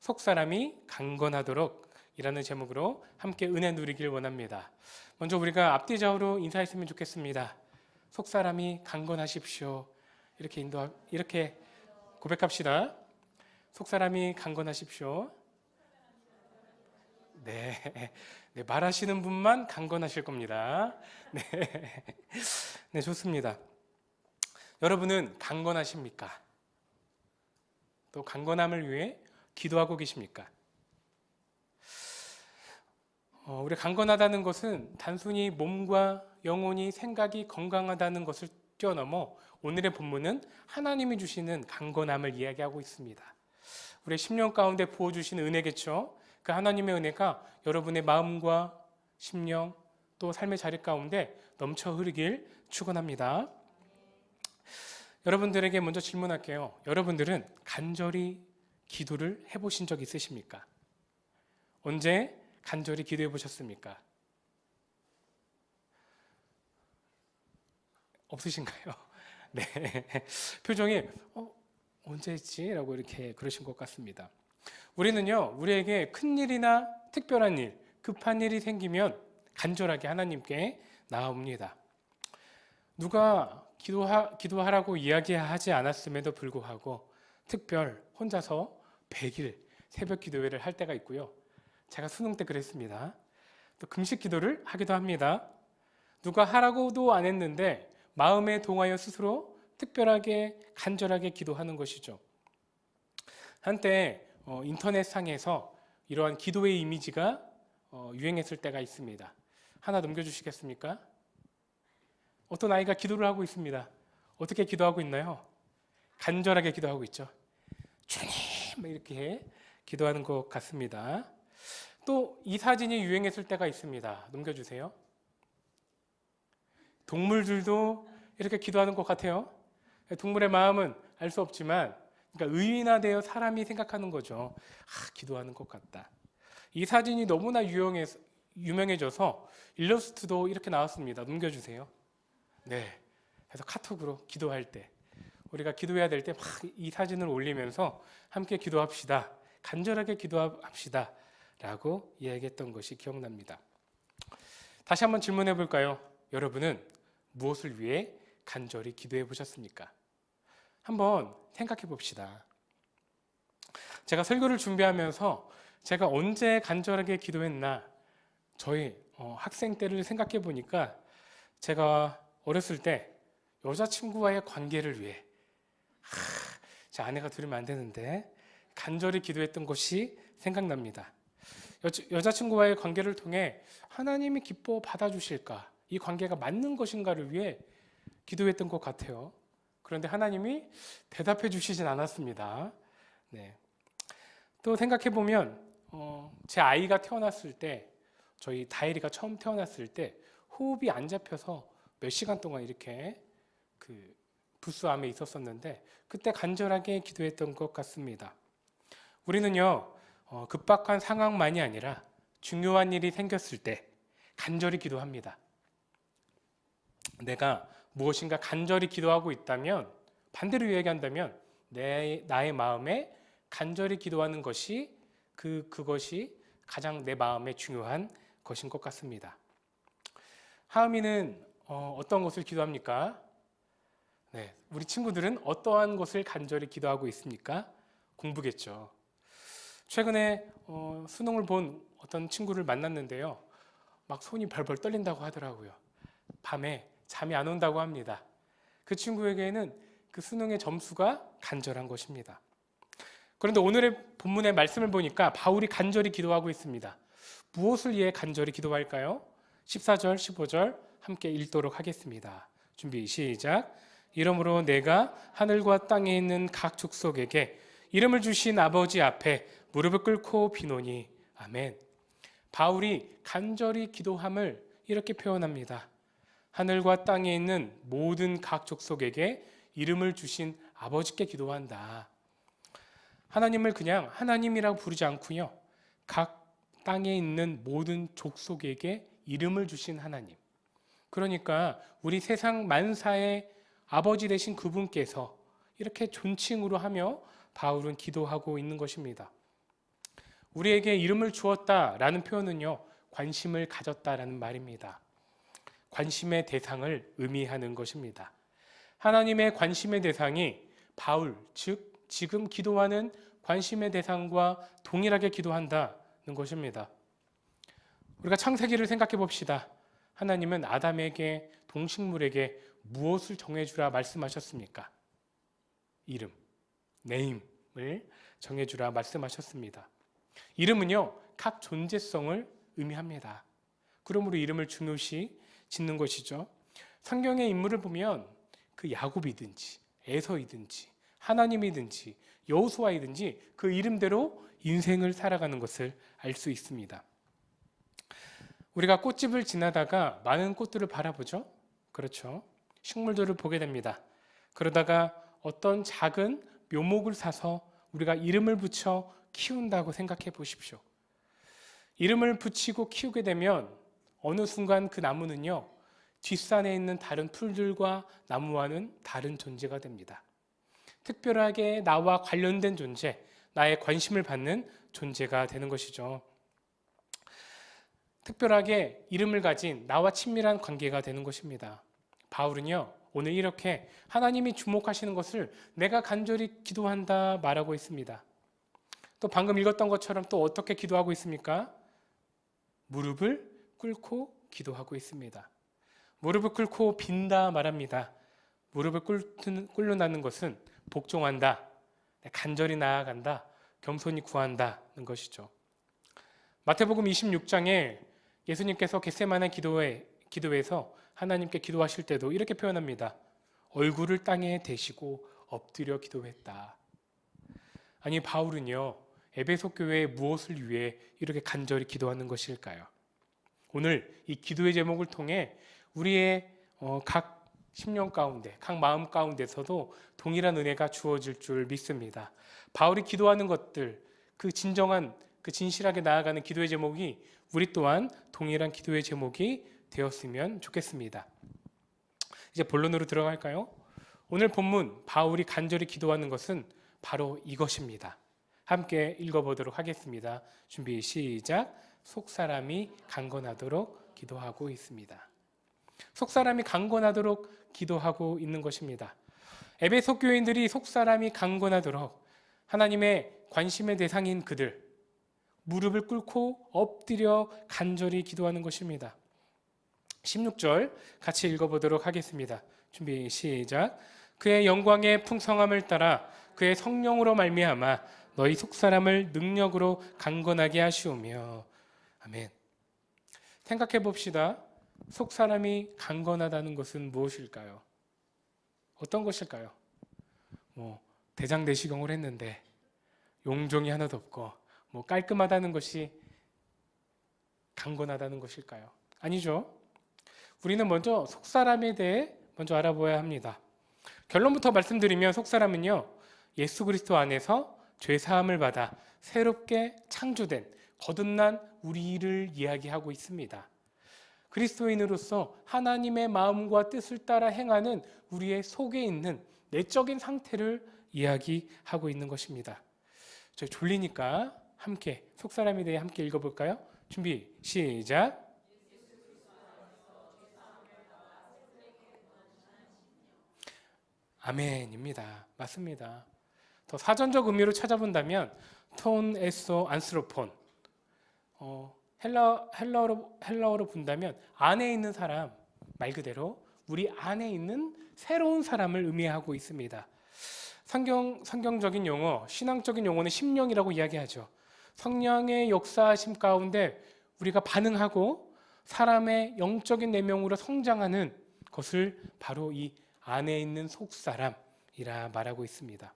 속사람이 강건하도록 이라는 제목으로 함께 은혜 누리길 원합니다. 먼저 우리가 앞뒤 좌우로 인사했으면 좋겠습니다. 속사람이 강건하십시오. 이렇게 고백합시다. 속사람이 강건하십시오. 네, 말하시는 분만 강건하실 겁니다. 네, 네, 좋습니다. 여러분은 강건하십니까? 또 강건함을 위해 기도하고 계십니까? 우리 강건하다는 것은 단순히 몸과 영혼이 생각이 건강하다는 것을 뛰어넘어 오늘의 본문은 하나님이 주시는 강건함을 이야기하고 있습니다. 우리의 심령 가운데 부어주시는 은혜겠죠. 그 하나님의 은혜가 여러분의 마음과 심령 또 삶의 자리 가운데 넘쳐 흐르길 축원합니다. 여러분들에게 먼저 질문할게요. 여러분들은 간절히 기도를 해보신 적 있으십니까? 언제 간절히 기도해 보셨습니까? 없으신가요? 네, 표정이 언제 했지? 라고 이렇게 그러신 것 같습니다. 우리는요, 우리에게 큰일이나 특별한 일, 급한 일이 생기면 간절하게 하나님께 나아옵니다. 누가 기도하라고 이야기하지 않았음에도 불구하고 특별 혼자서 100일 새벽 기도회를 할 때가 있고요. 제가 수능 때 그랬습니다. 또 금식 기도를 하기도 합니다. 누가 하라고도 안 했는데 마음에 동하여 스스로 특별하게 간절하게 기도하는 것이죠. 한때 인터넷상에서 이러한 기도의 이미지가 유행했을 때가 있습니다. 하나 넘겨주시겠습니까? 어떤 아이가 기도를 하고 있습니다. 어떻게 기도하고 있나요? 간절하게 기도하고 있죠. 주님 이렇게 기도하는 것 같습니다. 또 이 사진이 유행했을 때가 있습니다. 넘겨주세요. 동물들도 이렇게 기도하는 것 같아요. 동물의 마음은 알 수 없지만 그러니까 의인화되어 사람이 생각하는 거죠. 기도하는 것 같다. 이 사진이 너무나 유명해져서 일러스트도 이렇게 나왔습니다. 넘겨주세요. 네, 그래서 카톡으로 기도할 때 우리가 기도해야 될 때 막 이 사진을 올리면서 함께 기도합시다. 간절하게 기도합시다. 라고 이야기했던 것이 기억납니다. 다시 한번 질문해 볼까요? 여러분은 무엇을 위해 간절히 기도해 보셨습니까? 한번 생각해 봅시다. 제가 설교를 준비하면서 제가 언제 간절하게 기도했나 저희 학생 때를 생각해 보니까 제가 어렸을 때 여자친구와의 관계를 위해 제 아내가 들으면 안 되는데 간절히 기도했던 것이 생각납니다. 여자친구와의 관계를 통해 하나님이 기뻐 받아주실까? 이 관계가 맞는 것인가를 위해 기도했던 것 같아요. 그런데 하나님이 대답해 주시진 않았습니다. 네. 또 생각해 보면 제 아이가 태어났을 때 저희 다혜리가 처음 태어났을 때 호흡이 안 잡혀서 몇 시간 동안 이렇게 부스암에 있었었는데 그때 간절하게 기도했던 것 같습니다. 우리는요 급박한 상황만이 아니라 중요한 일이 생겼을 때 간절히 기도합니다. 내가 무엇인가 간절히 기도하고 있다면 반대로 이야기한다면 나의 마음에 간절히 기도하는 것이 그것이 가장 내 마음에 중요한 것인 것 같습니다. 하은이는 어떤 것을 기도합니까? 네, 우리 친구들은 어떠한 것을 간절히 기도하고 있습니까? 공부겠죠. 최근에 수능을 본 어떤 친구를 만났는데요. 막 손이 벌벌 떨린다고 하더라고요. 밤에 잠이 안 온다고 합니다. 그 친구에게는 그 수능의 점수가 간절한 것입니다. 그런데 오늘의 본문의 말씀을 보니까 바울이 간절히 기도하고 있습니다. 무엇을 위해 간절히 기도할까요? 14절, 15절 함께 읽도록 하겠습니다. 준비 시작. 이러므로 내가 하늘과 땅에 있는 각 족속에게 이름을 주신 아버지 앞에 무릎을 꿇고 비노니 아멘. 바울이 간절히 기도함을 이렇게 표현합니다. 하늘과 땅에 있는 모든 각 족속에게 이름을 주신 아버지께 기도한다. 하나님을 그냥 하나님이라고 부르지 않고요. 각 땅에 있는 모든 족속에게 이름을 주신 하나님. 그러니까 우리 세상 만사의 아버지 되신 그분께서 이렇게 존칭으로 하며 바울은 기도하고 있는 것입니다. 우리에게 이름을 주었다라는 표현은요, 관심을 가졌다라는 말입니다. 관심의 대상을 의미하는 것입니다. 하나님의 관심의 대상이 바울, 즉 지금 기도하는 관심의 대상과 동일하게 기도한다는 것입니다. 우리가 창세기를 생각해 봅시다. 하나님은 아담에게, 동식물에게 무엇을 정해주라 말씀하셨습니까? 이름, 네임을 정해주라 말씀하셨습니다. 이름은요, 각 존재성을 의미합니다. 그러므로 이름을 중요시 짓는 것이죠. 성경의 인물을 보면 그 야곱이든지 에서이든지 하나님이든지 여호수아이든지 그 이름대로 인생을 살아가는 것을 알 수 있습니다. 우리가 꽃집을 지나다가 많은 꽃들을 바라보죠. 그렇죠. 식물들을 보게 됩니다. 그러다가 어떤 작은 묘목을 사서 우리가 이름을 붙여 키운다고 생각해 보십시오. 이름을 붙이고 키우게 되면 어느 순간 그 나무는요, 뒷산에 있는 다른 풀들과 나무와는 다른 존재가 됩니다. 특별하게 나와 관련된 존재, 나의 관심을 받는 존재가 되는 것이죠. 특별하게 이름을 가진 나와 친밀한 관계가 되는 것입니다. 바울은요, 오늘 이렇게 하나님이 주목하시는 것을 내가 간절히 기도한다 말하고 있습니다. 또 방금 읽었던 것처럼 또 어떻게 기도하고 있습니까? 무릎을 꿇고 기도하고 있습니다. 무릎을 꿇고 빈다 말합니다. 무릎을 꿇는다는 것은 복종한다, 간절히 나아간다, 겸손히 구한다는 것이죠. 마태복음 26장에 예수님께서 겟세마네 기도에서 하나님께 기도하실 때도 이렇게 표현합니다. 얼굴을 땅에 대시고 엎드려 기도했다. 아니, 바울은요, 에베소 교회에 무엇을 위해 이렇게 간절히 기도하는 것일까요? 오늘 이 기도의 제목을 통해 우리의 각 심령 가운데, 각 마음 가운데서도 동일한 은혜가 주어질 줄 믿습니다. 바울이 기도하는 것들, 그 진실하게 나아가는 기도의 제목이 우리 또한 동일한 기도의 제목이 되었으면 좋겠습니다. 이제 본론으로 들어갈까요? 오늘 본문 바울이 간절히 기도하는 것은 바로 이것입니다. 함께 읽어보도록 하겠습니다. 준비 시작. 속사람이 강건하도록 기도하고 있습니다. 속사람이 강건하도록 기도하고 있는 것입니다. 에베소 교인들이 속사람이 강건하도록 하나님의 관심의 대상인 그들, 무릎을 꿇고 엎드려 간절히 기도하는 것입니다. 16절 같이 읽어보도록 하겠습니다. 준비 시작. 그의 영광의 풍성함을 따라 그의 성령으로 말미암아 너희 속사람을 능력으로 강건하게 하시오며. 아멘. 생각해 봅시다. 속사람이 강건하다는 것은 무엇일까요? 어떤 것일까요? 대장내시경을 했는데 용종이 하나도 없고 깔끔하다는 것이 강건하다는 것일까요? 아니죠. 우리는 먼저 속사람에 대해 먼저 알아보아야 합니다. 결론부터 말씀드리면 속사람은요, 예수 그리스도 안에서 죄사함을 받아 새롭게 창조된 거듭난 우리를 이야기하고 있습니다. 그리스도인으로서 하나님의 마음과 뜻을 따라 행하는 우리의 속에 있는 내적인 상태를 이야기하고 있는 것입니다. 저희 졸리니까 함께 속사람에 대해 함께 읽어볼까요? 준비 시작. 아멘입니다. 맞습니다. 더 사전적 의미로 찾아본다면 톤 에소 안스로폰, 헬라어로 본다면 안에 있는 사람, 말 그대로 우리 안에 있는 새로운 사람을 의미하고 있습니다. 성경적인 용어, 신앙적인 용어는 심령이라고 이야기하죠. 성령의 역사하심 가운데 우리가 반응하고 사람의 영적인 내면으로 성장하는 것을 바로 이 안에 있는 속사람이라 말하고 있습니다.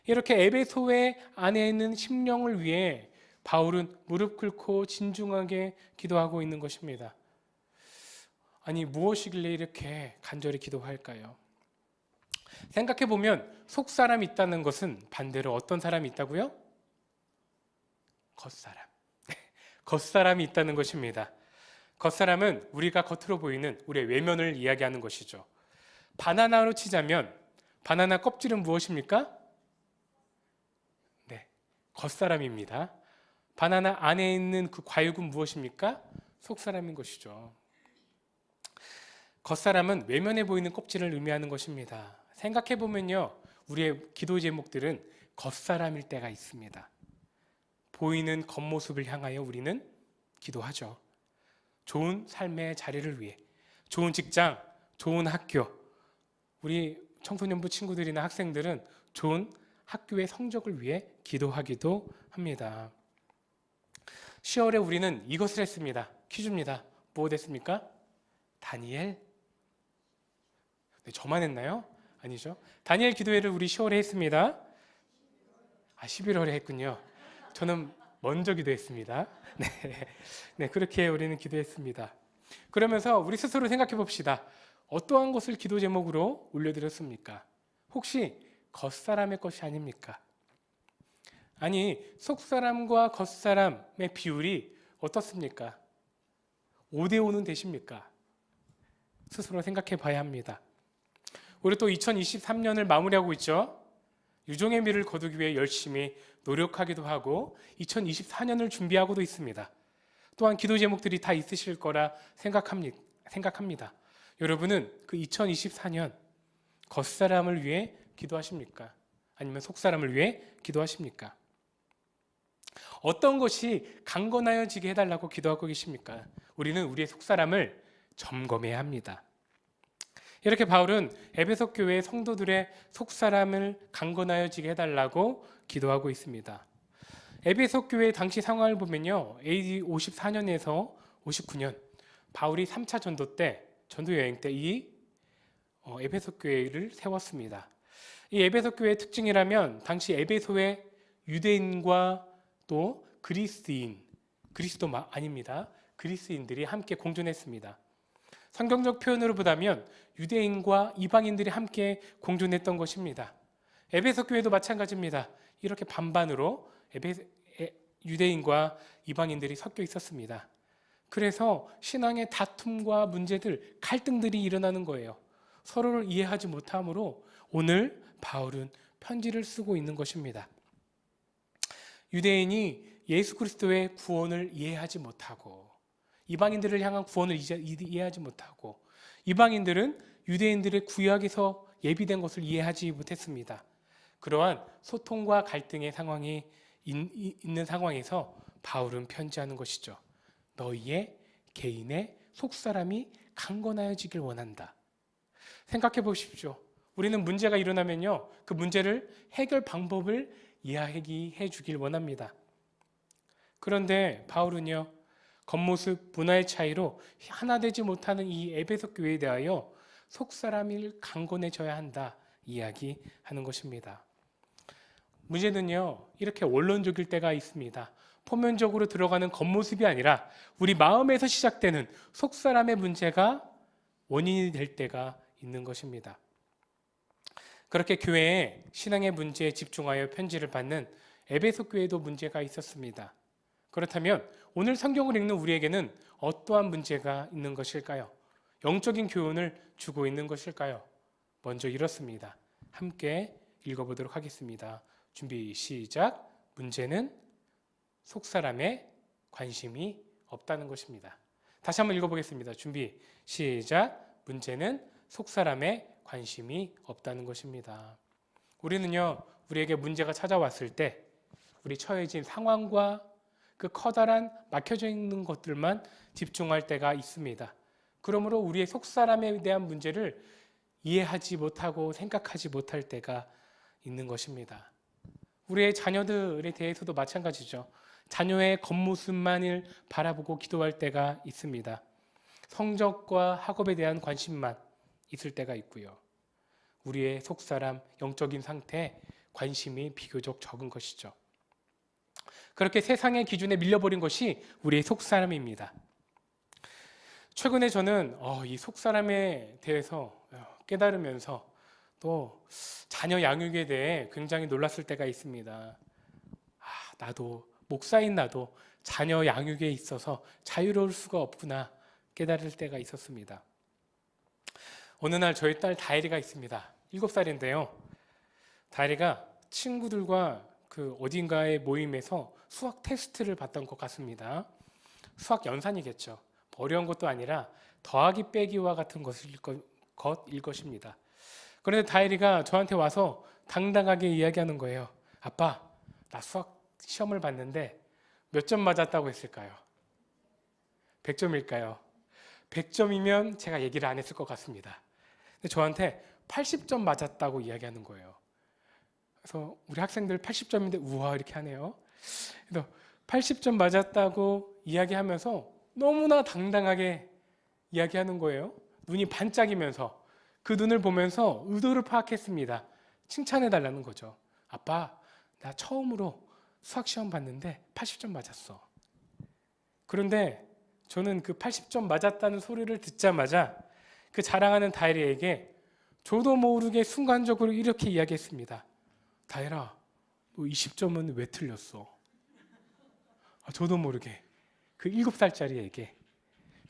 이렇게 에베소의 안에 있는 심령을 위해 바울은 무릎 꿇고 진중하게 기도하고 있는 것입니다. 아니, 무엇이길래 이렇게 간절히 기도할까요? 생각해 보면 속사람이 있다는 것은 반대로 어떤 사람이 있다고요? 겉사람. 겉사람이 있다는 것입니다. 겉사람은 우리가 겉으로 보이는 우리의 외면을 이야기하는 것이죠. 바나나로 치자면 바나나 껍질은 무엇입니까? 네, 겉사람입니다. 바나나 안에 있는 그 과육은 무엇입니까? 속사람인 것이죠. 겉사람은 외면해 보이는 껍질을 의미하는 것입니다. 생각해 보면요, 우리의 기도 제목들은 겉사람일 때가 있습니다. 보이는 겉모습을 향하여 우리는 기도하죠. 좋은 삶의 자리를 위해, 좋은 직장, 좋은 학교, 우리 청소년부 친구들이나 학생들은 좋은 학교의 성적을 위해 기도하기도 합니다. 10월에 우리는 이것을 했습니다. 퀴즈입니다. 뭐 됐습니까? 다니엘? 네, 저만 했나요? 아니죠. 다니엘 기도회를 우리 10월에 했습니다. 11월에 했군요. 저는 먼저 기도했습니다. 네, 네, 그렇게 우리는 기도했습니다. 그러면서 우리 스스로 생각해 봅시다. 어떠한 것을 기도 제목으로 올려드렸습니까? 혹시 겉사람의 것이 아닙니까? 아니, 속사람과 겉사람의 비율이 어떻습니까? 5대5는 되십니까? 스스로 생각해 봐야 합니다. 우리 또 2023년을 마무리하고 있죠. 유종의 미를 거두기 위해 열심히 노력하기도 하고 2024년을 준비하고도 있습니다. 또한 기도 제목들이 다 있으실 거라 생각합니다. 여러분은 그 2024년 겉사람을 위해 기도하십니까? 아니면 속사람을 위해 기도하십니까? 어떤 것이 강건하여지게 해달라고 기도하고 계십니까? 우리는 우리의 속사람을 점검해야 합니다. 이렇게 바울은 에베소 교회 성도들의 속사람을 강건하여지게 해달라고 기도하고 있습니다. 에베소 교회 당시 상황을 보면요, AD 54년에서 59년 바울이 3차 전도 때, 전도 여행 때 이 에베소 교회를 세웠습니다. 이 에베소 교회의 특징이라면 당시 에베소의 유대인과 또 그리스도 아닙니다. 그리스인들이 함께 공존했습니다. 성경적 표현으로 보자면 유대인과 이방인들이 함께 공존했던 것입니다. 에베소 교회도 마찬가지입니다. 이렇게 반반으로 유대인과 이방인들이 섞여 있었습니다. 그래서 신앙의 다툼과 문제들, 갈등들이 일어나는 거예요. 서로를 이해하지 못함으로 오늘 바울은 편지를 쓰고 있는 것입니다. 유대인이 예수 그리스도의 구원을 이해하지 못하고 이방인들을 향한 구원을 이해하지 못하고 이방인들은 유대인들의 구약에서 예비된 것을 이해하지 못했습니다. 그러한 소통과 갈등의 상황이 있는 상황에서 바울은 편지하는 것이죠. 너희의 개인의 속사람이 강건하여지길 원한다. 생각해 보십시오. 우리는 문제가 일어나면요, 그 문제를 해결 방법을 이야기해 주길 원합니다. 그런데 바울은요, 겉모습, 문화의 차이로 하나 되지 못하는 이 에베소 교회에 대하여 속사람이 강건해져야 한다 이야기하는 것입니다. 문제는요, 이렇게 원론적일 때가 있습니다. 표면적으로 들어가는 겉모습이 아니라 우리 마음에서 시작되는 속사람의 문제가 원인이 될 때가 있는 것입니다. 그렇게 교회의 신앙의 문제에 집중하여 편지를 받는 에베소 교회도 문제가 있었습니다. 그렇다면 오늘 성경을 읽는 우리에게는 어떠한 문제가 있는 것일까요? 영적인 교훈을 주고 있는 것일까요? 먼저 이렇습니다. 함께 읽어보도록 하겠습니다. 준비 시작. 문제는 속사람의 관심이 없다는 것입니다. 다시 한번 읽어보겠습니다. 준비 시작. 문제는 속사람의 관심이 없다는 것입니다. 우리는요, 우리에게 문제가 찾아왔을 때 우리 처해진 상황과 그 커다란 막혀져 있는 것들만 집중할 때가 있습니다. 그러므로 우리의 속사람에 대한 문제를 이해하지 못하고 생각하지 못할 때가 있는 것입니다. 우리의 자녀들에 대해서도 마찬가지죠. 자녀의 겉모습만을 바라보고 기도할 때가 있습니다. 성적과 학업에 대한 관심만 있을 때가 있고요. 우리의 속사람, 영적인 상태에 관심이 비교적 적은 것이죠. 그렇게 세상의 기준에 밀려버린 것이 우리의 속사람입니다. 최근에 저는 이 속사람에 대해서 깨달으면서 또 자녀 양육에 대해 굉장히 놀랐을 때가 있습니다. 나도 목사인 나도 자녀 양육에 있어서 자유로울 수가 없구나 깨달을 때가 있었습니다. 어느 날 저희 딸 다혜리가 있습니다. 7살인데요. 다혜리가 친구들과 그 어딘가의 모임에서 수학 테스트를 봤던 것 같습니다. 수학 연산이겠죠. 어려운 것도 아니라 더하기 빼기와 같은 것일 것입니다. 그런데 다혜리가 저한테 와서 당당하게 이야기하는 거예요. 아빠, 나 수학 시험을 봤는데 몇 점 맞았다고 했을까요? 100점일까요? 100점이면 제가 얘기를 안 했을 것 같습니다. 근데 저한테 80점 맞았다고 이야기하는 거예요. 그래서 우리 학생들 80점인데 우와 이렇게 하네요. 그래서 80점 맞았다고 이야기하면서 너무나 당당하게 이야기하는 거예요. 눈이 반짝이면서 그 눈을 보면서 의도를 파악했습니다. 칭찬해 달라는 거죠. 아빠, 나 처음으로 수학 시험 봤는데 80점 맞았어. 그런데 저는 그 80점 맞았다는 소리를 듣자마자 그 자랑하는 다혜리에게 저도 모르게 순간적으로 이렇게 이야기했습니다. 다혜라, 너 20점은 왜 틀렸어? 저도 모르게 그 7살짜리에게.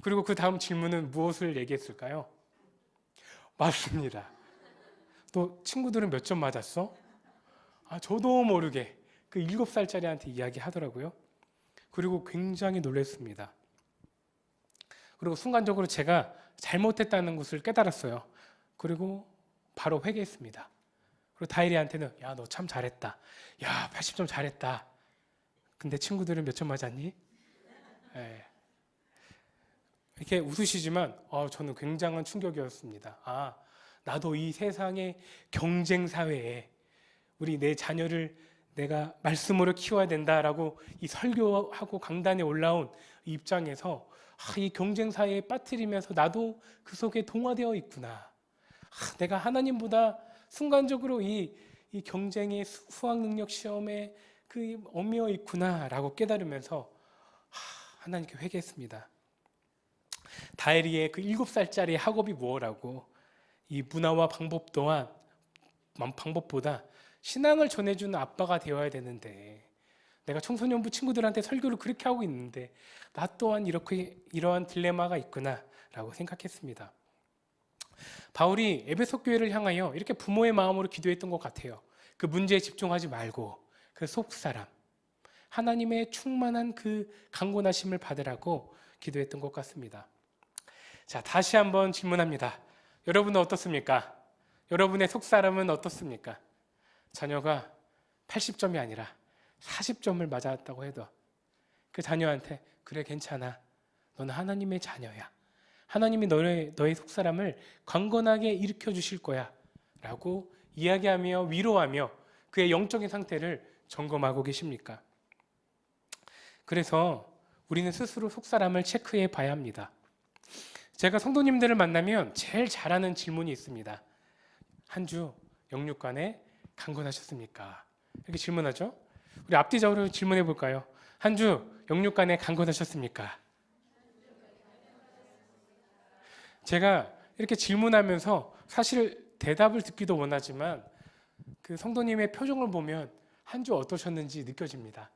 그리고 그 다음 질문은 무엇을 얘기했을까요? 맞습니다. 너 친구들은 몇 점 맞았어? 저도 모르게 그 7살짜리한테 이야기하더라고요. 그리고 굉장히 놀랐습니다. 그리고 순간적으로 제가 잘못했다는 것을 깨달았어요. 그리고 바로 회개했습니다. 그리고 다혜리한테는 야, 너 참 잘했다. 야, 80점 잘했다. 근데 친구들은 몇 점 맞았니? 네. 이렇게 웃으시지만 저는 굉장한 충격이었습니다. 나도 이 세상의 경쟁 사회에 우리 내 자녀를 내가 말씀으로 키워야 된다라고 이 설교하고 강단에 올라온 입장에서 이 경쟁 사회에 빠뜨리면서 나도 그 속에 동화되어 있구나. 내가 하나님보다 순간적으로 이 경쟁의 수학 능력 시험에 그 얽매여 있구나라고 깨달으면서 하나님께 회개했습니다. 다혜리의 그 7살짜리 학업이 무엇라고 이 문화와 방법 또한 방법보다 신앙을 전해주는 아빠가 되어야 되는데 내가 청소년부 친구들한테 설교를 그렇게 하고 있는데 나 또한 이러한 딜레마가 있구나라고 생각했습니다. 바울이 에베소 교회를 향하여 이렇게 부모의 마음으로 기도했던 것 같아요. 그 문제에 집중하지 말고 그 속사람 하나님의 충만한 그 강권하심을 받으라고 기도했던 것 같습니다. 자, 다시 한번 질문합니다. 여러분은 어떻습니까? 여러분의 속사람은 어떻습니까? 자녀가 80점이 아니라 40점을 맞았다고 해도 그 자녀한테 그래 괜찮아. 너는 하나님의 자녀야. 하나님이 너의 속사람을 강건하게 일으켜 주실 거야. 라고 이야기하며 위로하며 그의 영적인 상태를 점검하고 계십니까? 그래서 우리는 스스로 속사람을 체크해 봐야 합니다. 제가 성도님들을 만나면 제일 잘하는 질문이 있습니다. 한 주 영육간에 강건하셨습니까? 이렇게 질문하죠. 우리 앞뒤적으로 질문해 볼까요? 한 주 영육간에 강건하셨습니까? 제가 이렇게 질문하면서 사실 대답을 듣기도 원하지만 그 성도님의 표정을 보면 한 주 어떠셨는지 느껴집니다.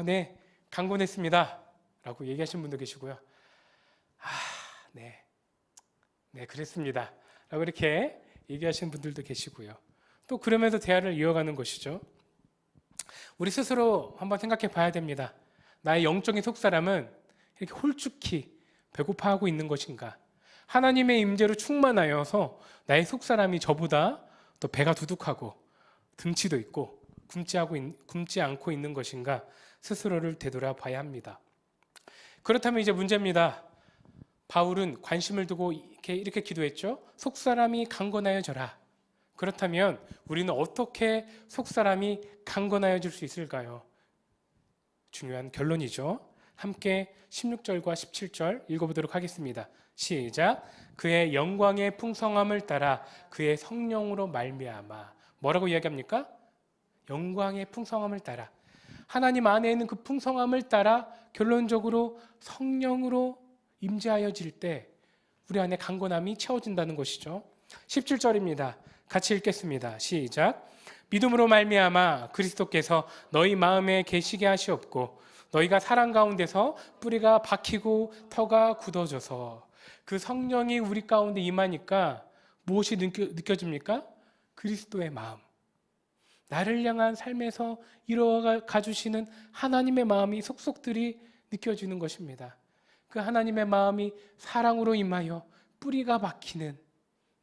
네, 강건했습니다. 라고 얘기하신 분도 계시고요. 네, 그랬습니다. 라고 이렇게 얘기하시는 분들도 계시고요. 또 그러면서 대화를 이어가는 것이죠. 우리 스스로 한번 생각해 봐야 됩니다. 나의 영적인 속사람은 이렇게 홀쭉히 배고파하고 있는 것인가? 하나님의 임재로 충만하여서 나의 속사람이 저보다 더 배가 두둑하고 등치도 있고 굶지 않고 있는 것인가? 스스로를 되돌아봐야 합니다. 그렇다면 이제 문제입니다. 바울은 관심을 두고 이렇게 기도했죠. 속사람이 강건하여져라. 그렇다면 우리는 어떻게 속사람이 강건하여질 수 있을까요? 중요한 결론이죠. 함께 16절과 17절 읽어보도록 하겠습니다. 시작. 그의 영광의 풍성함을 따라 그의 성령으로 말미암아. 뭐라고 이야기합니까? 영광의 풍성함을 따라. 하나님 안에 있는 그 풍성함을 따라 결론적으로 성령으로 임재하여질 때 우리 안에 강건함이 채워진다는 것이죠. 17절입니다. 같이 읽겠습니다. 시작. 믿음으로 말미암아 그리스도께서 너희 마음에 계시게 하시옵고 너희가 사랑 가운데서 뿌리가 박히고 터가 굳어져서 그 성령이 우리 가운데 임하니까 무엇이 느껴집니까? 그리스도의 마음. 나를 향한 삶에서 이루어가 주시는 하나님의 마음이 속속들이 느껴지는 것입니다. 그 하나님의 마음이 사랑으로 임하여 뿌리가 박히는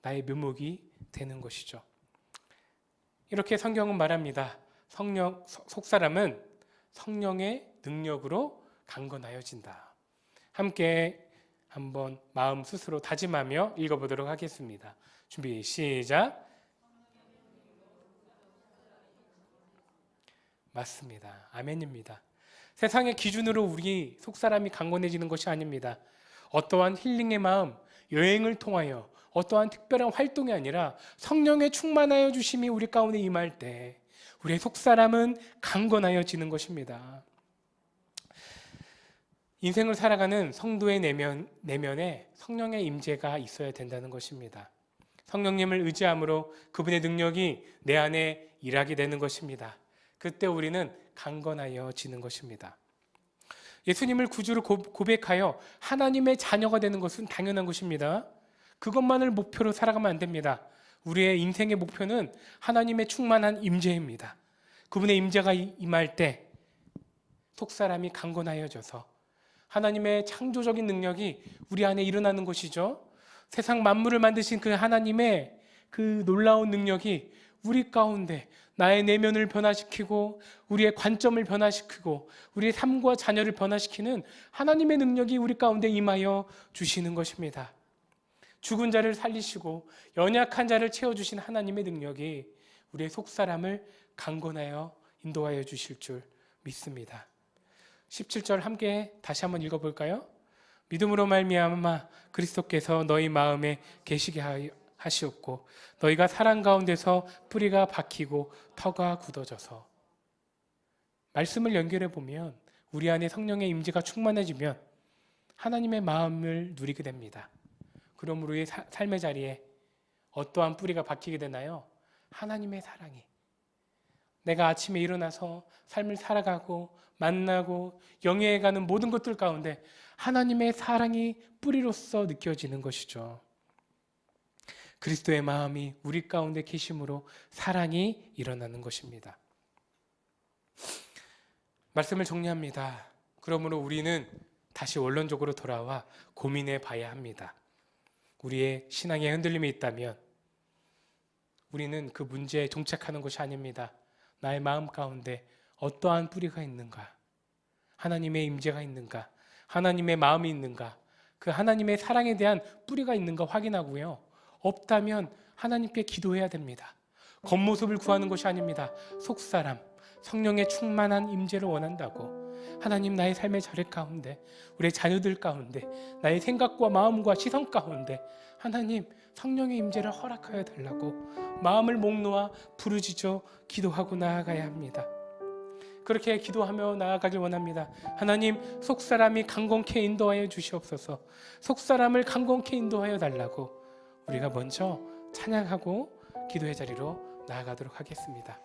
나의 묘목이 되는 것이죠. 이렇게 성경은 말합니다. 속사람은 성령의 능력으로 강건하여진다. 함께 한번 마음 스스로 다짐하며 읽어보도록 하겠습니다. 준비 시작. 맞습니다. 아멘입니다. 세상의 기준으로 우리 속사람이 강건해지는 것이 아닙니다. 어떠한 힐링의 마음, 여행을 통하여 어떠한 특별한 활동이 아니라 성령의 충만하여 주심이 우리 가운데 임할 때 우리의 속사람은 강건하여지는 것입니다. 인생을 살아가는 성도의 내면에 성령의 임재가 있어야 된다는 것입니다. 성령님을 의지함으로 그분의 능력이 내 안에 일하게 되는 것입니다. 그때 우리는 강건하여지는 것입니다. 예수님을 구주로 고백하여 하나님의 자녀가 되는 것은 당연한 것입니다. 그것만을 목표로 살아가면 안 됩니다. 우리의 인생의 목표는 하나님의 충만한 임재입니다. 그분의 임재가 임할 때 속사람이 강건하여져서 하나님의 창조적인 능력이 우리 안에 일어나는 것이죠. 세상 만물을 만드신 그 하나님의 그 놀라운 능력이 우리 가운데 나의 내면을 변화시키고 우리의 관점을 변화시키고 우리의 삶과 자녀를 변화시키는 하나님의 능력이 우리 가운데 임하여 주시는 것입니다. 죽은 자를 살리시고 연약한 자를 채워주신 하나님의 능력이 우리의 속사람을 강건하여 인도하여 주실 줄 믿습니다. 17절 함께 다시 한번 읽어볼까요? 믿음으로 말미암아 그리스도께서 너희 마음에 계시게 하시옵고 너희가 사랑 가운데서 뿌리가 박히고 터가 굳어져서. 말씀을 연결해 보면 우리 안에 성령의 임재가 충만해지면 하나님의 마음을 누리게 됩니다. 그러므로 우리의 삶의 자리에 어떠한 뿌리가 박히게 되나요? 하나님의 사랑이. 내가 아침에 일어나서 삶을 살아가고 만나고 영위해가는 모든 것들 가운데 하나님의 사랑이 뿌리로서 느껴지는 것이죠. 그리스도의 마음이 우리 가운데 계심으로 사랑이 일어나는 것입니다. 말씀을 정리합니다. 그러므로 우리는 다시 원론적으로 돌아와 고민해 봐야 합니다. 우리의 신앙에 흔들림이 있다면 우리는 그 문제에 정착하는 것이 아닙니다. 나의 마음 가운데 어떠한 뿌리가 있는가? 하나님의 임재가 있는가? 하나님의 마음이 있는가? 그 하나님의 사랑에 대한 뿌리가 있는가 확인하고요. 없다면 하나님께 기도해야 됩니다. 겉모습을 구하는 것이 아닙니다. 속사람, 성령의 충만한 임재를 원한다고. 하나님, 나의 삶의 자리 가운데, 우리 자녀들 가운데, 나의 생각과 마음과 시선 가운데 하나님 성령의 임재를 허락하여 달라고 마음을 목 놓아 부르짖어 기도하고 나아가야 합니다. 그렇게 기도하며 나아가길 원합니다. 하나님, 속사람이 강건케 인도하여 주시옵소서. 속사람을 강건케 인도하여 달라고 우리가 먼저 찬양하고 기도의 자리로 나아가도록 하겠습니다.